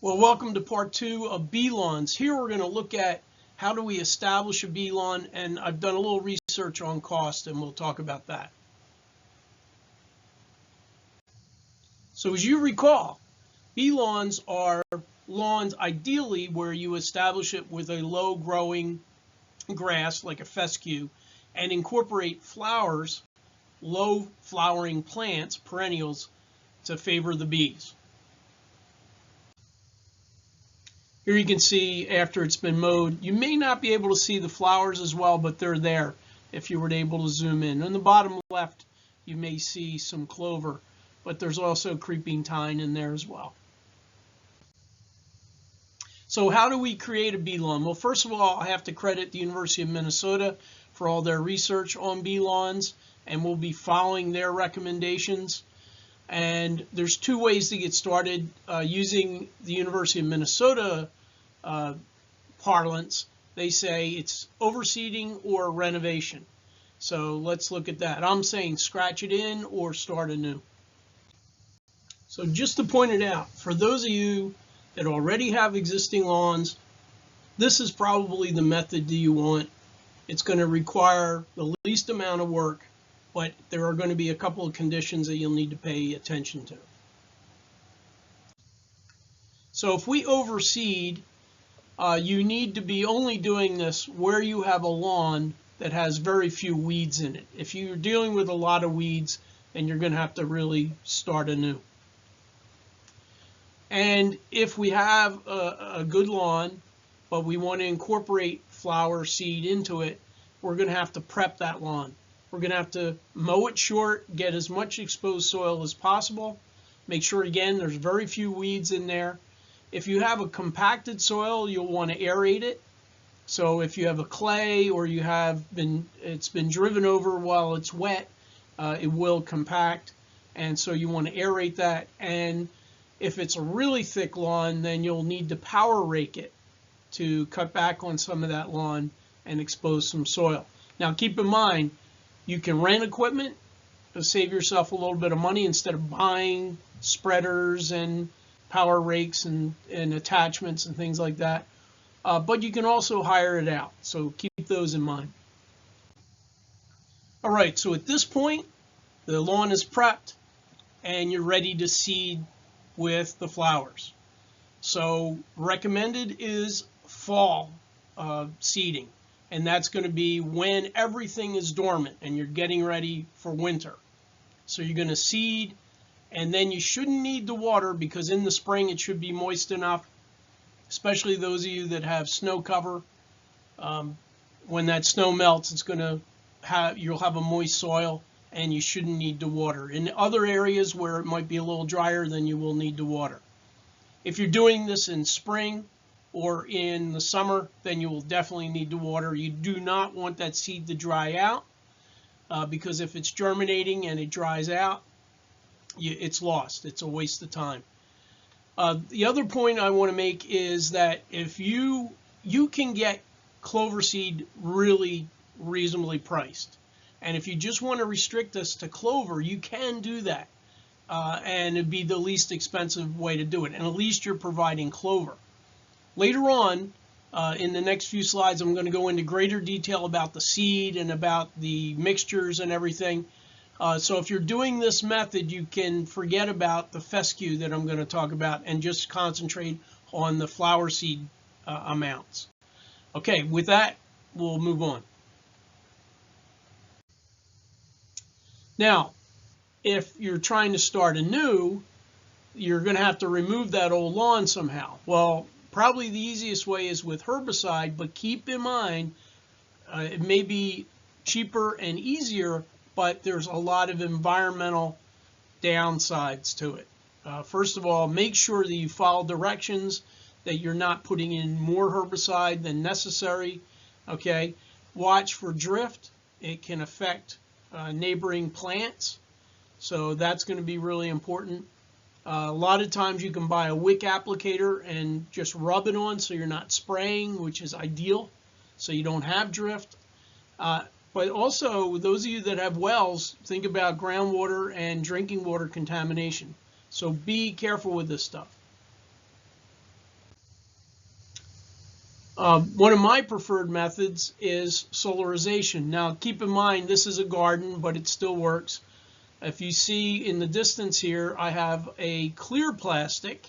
Well, welcome to part 2 of bee lawns. Here we're going to look at how do we establish a bee lawn, and I've done a little research on cost, and we'll talk about that. So as you recall, bee lawns are lawns ideally where you establish it with a low growing grass like a fescue and incorporate flowers, low flowering plants, perennials, to favor the bees. Here you can see after it's been mowed. You may not be able to see the flowers as well, but they're there if you were able to zoom in. On the bottom left, you may see some clover, but there's also creeping thyme in there as well. So how do we create a bee lawn? Well, first of all, I have to credit the University of Minnesota for all their research on bee lawns, and we'll be following their recommendations. And there's two ways to get started using the University of Minnesota parlance. They say it's overseeding or renovation. So let's look at that. I'm saying scratch it in or start anew. So just to point it out, for those of you that already have existing lawns, this is probably the method that you want. It's going to require the least amount of work, but there are going to be a couple of conditions that you'll need to pay attention to. So if we overseed, you need to be only doing this where you have a lawn that has very few weeds in it. If you're dealing with a lot of weeds, then you're going to have to really start anew. And if we have a good lawn, but we want to incorporate flower seed into it, we're going to have to prep that lawn. We're going to have to mow it short, get as much exposed soil as possible. Make sure, again, there's very few weeds in there. If you have a compacted soil, you'll want to aerate it. So if you have a clay or it's been driven over while it's wet, it will compact. And so you want to aerate that. And if it's a really thick lawn, then you'll need to power rake it to cut back on some of that lawn and expose some soil. Now keep in mind, you can rent equipment to save yourself a little bit of money instead of buying spreaders and power rakes and attachments and things like that. But you can also hire it out, so keep those in mind. All right, so at this point, the lawn is prepped and you're ready to seed with the flowers. So recommended is fall seeding, and that's going to be when everything is dormant and you're getting ready for winter. So you're going to seed, and then you shouldn't need the water because in the spring it should be moist enough, especially those of you that have snow cover. When that snow melts, you'll have a moist soil, and you shouldn't need to water. In other areas where it might be a little drier, then you will need to water. If you're doing this in spring or in the summer, then you will definitely need to water. You do not want that seed to dry out because if it's germinating and it dries out, it's lost. It's a waste of time. The other point I want to make is that if you can get clover seed really reasonably priced. And if you just want to restrict us to clover, you can do that. And it'd be the least expensive way to do it. And at least you're providing clover. Later on, in the next few slides, I'm going to go into greater detail about the seed and about the mixtures and everything. So if you're doing this method, you can forget about the fescue that I'm going to talk about and just concentrate on the flower seed amounts. Okay, with that, we'll move on. Now, if you're trying to start anew, you're going to have to remove that old lawn somehow. Well, probably the easiest way is with herbicide, but keep in mind, it may be cheaper and easier, but there's a lot of environmental downsides to it. First of all, make sure that you follow directions, that you're not putting in more herbicide than necessary. Okay, watch for drift. It can affect neighboring plants, so that's going to be really important. A lot of times you can buy a wick applicator and just rub it on so you're not spraying, which is ideal, so you don't have drift. But also, those of you that have wells, think about groundwater and drinking water contamination. So be careful with this stuff. One of my preferred methods is solarization. Now keep in mind this is a garden, but it still works. If you see in the distance here, I have a clear plastic,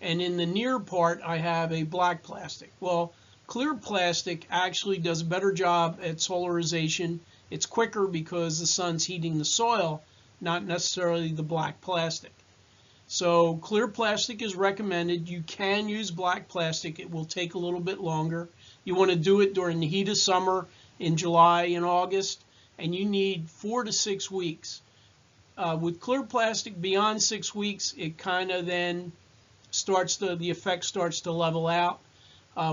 and in the near part I have a black plastic. Well, clear plastic actually does a better job at solarization. It's quicker because the sun's heating the soil, not necessarily the black plastic. So clear plastic is recommended. You can use black plastic. It will take a little bit longer. You want to do it during the heat of summer in July and August, and you need 4 to 6 weeks. With clear plastic, beyond 6 weeks, it kind of then starts the effect starts to level out.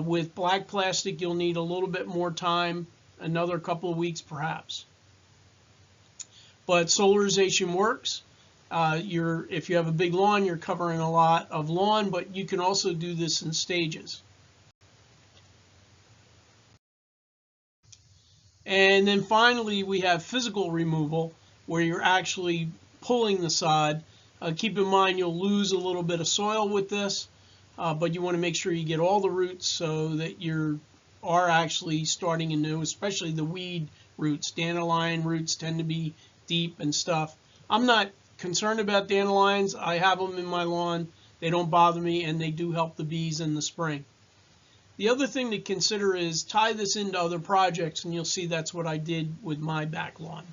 With black plastic, you'll need a little bit more time, another couple of weeks perhaps. But solarization works. If you have a big lawn, you're covering a lot of lawn, but you can also do this in stages. And then finally, we have physical removal, where you're actually pulling the sod. Keep in mind you'll lose a little bit of soil with this, but you want to make sure you get all the roots so that you are actually starting anew, especially the weed roots. Dandelion roots tend to be deep and stuff. I'm not concerned about dandelions. I have them in my lawn. They don't bother me, and they do help the bees in the spring. The other thing to consider is tie this into other projects, and you'll see that's what I did with my back lawn.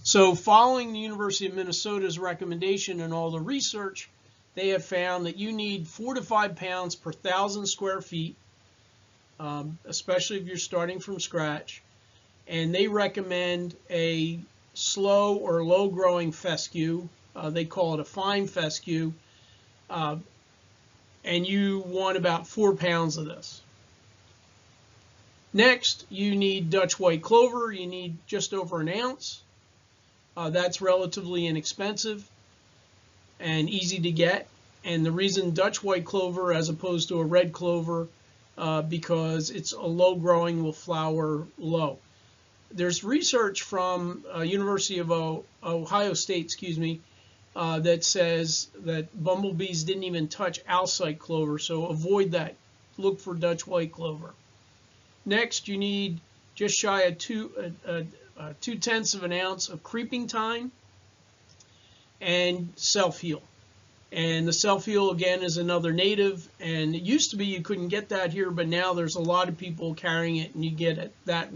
So following the University of Minnesota's recommendation and all the research, they have found that you need 4 to 5 pounds per 1,000 square feet, especially if you're starting from scratch. And they recommend a slow or low growing fescue. They call it a fine fescue. And you want about 4 pounds of this. Next, you need Dutch white clover. You need just over an ounce. That's relatively inexpensive and easy to get. And the reason Dutch white clover as opposed to a red clover, because it's a low growing, will flower low. There's research from University of Ohio State, that says that bumblebees didn't even touch Alsike clover, so avoid that. Look for Dutch white clover. Next, you need just shy of 2/10 of an ounce of creeping thyme and self-heal. And the self-heal, again, is another native, and it used to be you couldn't get that here, but now there's a lot of people carrying it, and you get it that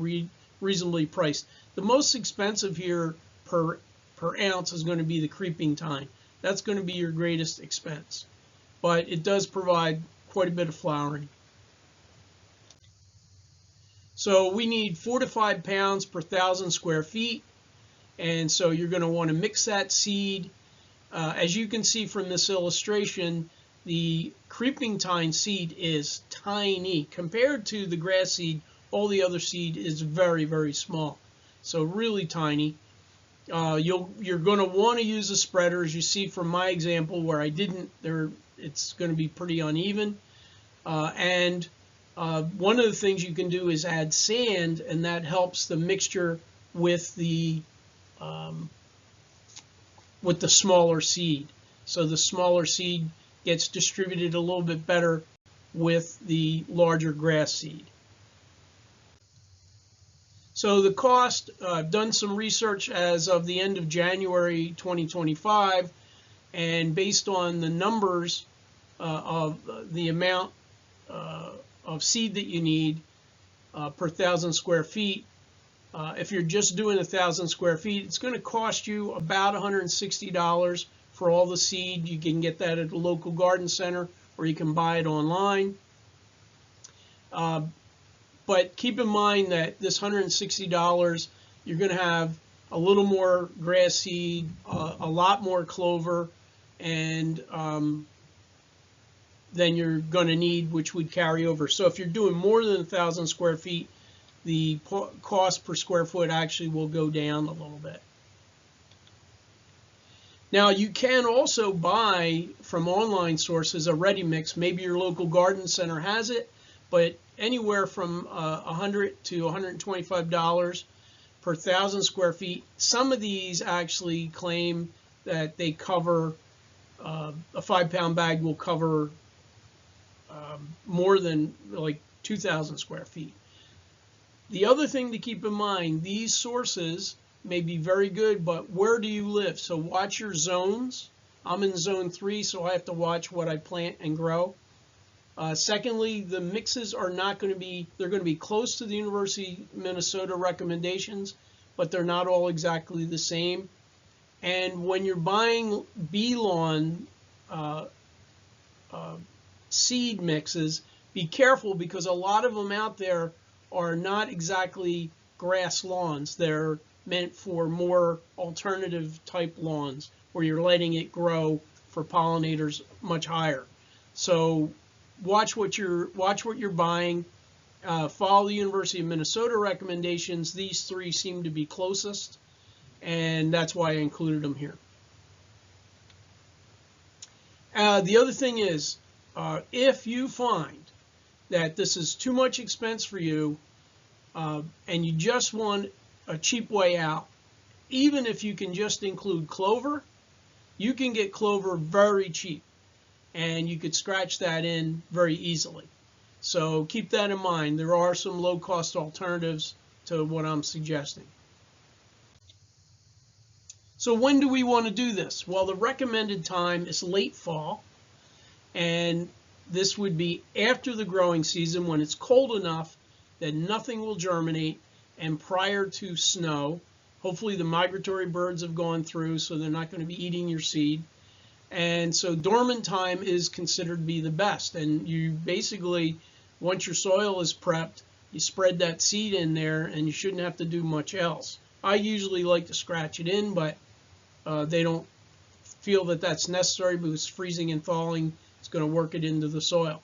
reasonably priced. The most expensive here per ounce is going to be the creeping thyme. That's going to be your greatest expense, but it does provide quite a bit of flowering. So we need 4 to 5 pounds per 1,000 square feet, and so you're going to want to mix that seed. As you can see from this illustration, the creeping thyme seed is tiny compared to the grass seed. All the other seed is very, very small, so really tiny. You're going to want to use a spreader, as you see from my example where I didn't. It's going to be pretty uneven, and one of the things you can do is add sand, and that helps the mixture with the smaller seed. So the smaller seed gets distributed a little bit better with the larger grass seed. So the cost, I've done some research as of the end of January 2025, and based on the numbers of the amount of seed that you need per 1,000 square feet, if you're just doing 1,000 square feet, it's going to cost you about $160 for all the seed. You can get that at a local garden center, or you can buy it online. But keep in mind that this $160, you're going to have a little more grass seed, a lot more clover, and than you're going to need, which would carry over. So if you're doing more than 1,000 square feet, the cost per square foot actually will go down a little bit. Now you can also buy from online sources a ready mix. Maybe your local garden center has it, but anywhere from $100 to $125 per 1,000 square feet. Some of these actually claim that they cover, a 5-pound bag will cover more than like 2,000 square feet. The other thing to keep in mind, these sources may be very good, but where do you live? So watch your zones. I'm in zone 3, so I have to watch what I plant and grow. Secondly, the mixes are not going to be, they're going to be close to the University of Minnesota recommendations, but they're not all exactly the same. And when you're buying bee lawn seed mixes, be careful, because a lot of them out there are not exactly grass lawns. They're meant for more alternative type lawns where you're letting it grow for pollinators much higher. So watch what you're buying. Follow the University of Minnesota recommendations. These 3 seem to be closest, and that's why I included them here. The other thing is, if you find that this is too much expense for you, and you just want a cheap way out, even if you can just include clover, you can get clover very cheap, and you could scratch that in very easily. So keep that in mind. There are some low-cost alternatives to what I'm suggesting. So when do we want to do this? Well, the recommended time is late fall, and this would be after the growing season when it's cold enough that nothing will germinate, and prior to snow. Hopefully the migratory birds have gone through, so they're not going to be eating your seed. And so dormant time is considered to be the best. And you basically, once your soil is prepped, you spread that seed in there, and you shouldn't have to do much else. I usually like to scratch it in, but they don't feel that that's necessary, because freezing and thawing is going to work it into the soil.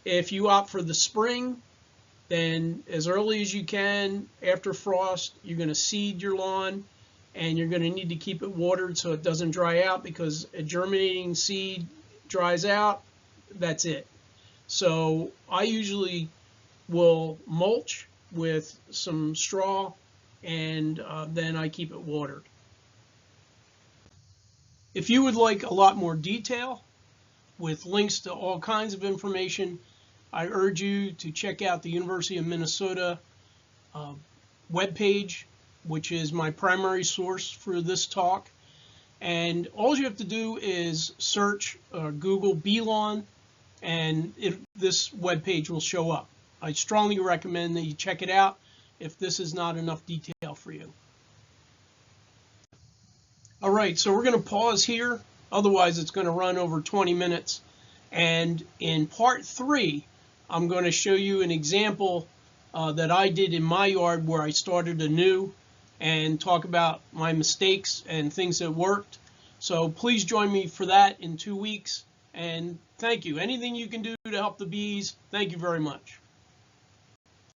If you opt for the spring, then as early as you can after frost, you're going to seed your lawn, and you're going to need to keep it watered so it doesn't dry out, because a germinating seed dries out, that's it. So I usually will mulch with some straw, and then I keep it watered. If you would like a lot more detail with links to all kinds of information, I urge you to check out the University of Minnesota webpage, which is my primary source for this talk. And all you have to do is search Google bee lawn, and this webpage will show up. I strongly recommend that you check it out if this is not enough detail for you. All right, so we're going to pause here. Otherwise, it's going to run over 20 minutes. And in part 3, I'm going to show you an example that I did in my yard where I started anew, and talk about my mistakes and things that worked. So please join me for that in 2 weeks. And thank you. Anything you can do to help the bees, thank you very much.